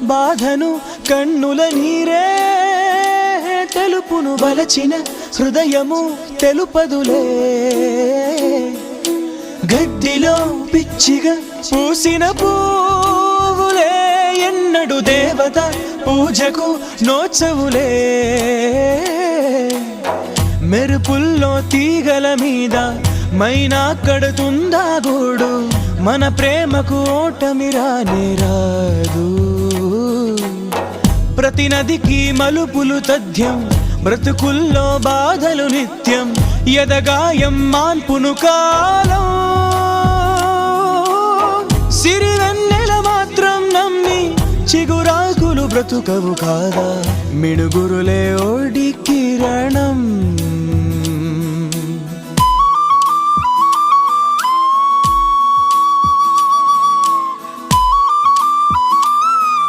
బాధను కన్నుల నీరే తెలుపును వలచిన హృదయము తెలుపదులే గడ్డిలో పిచ్చిగా పూసిన పువ్వులే ఎన్నడు దేవత పూజకు నోచవులే మెరుపుల్లో తీగల మీద మైనా కడుతుందా గూడు మన ప్రేమకు ఓటమి రానే రాదు ప్రతి నదికి మలుపులు తథ్యం బ్రతుకుల్లో బాధలు నిత్యం ఎదగాయం మాన్పును కాలం సిరివెన్నెల మాత్రం నమ్మి చిగురాకులు బ్రతుకవు కాదా మిడుగురులే ఓడి కిరణం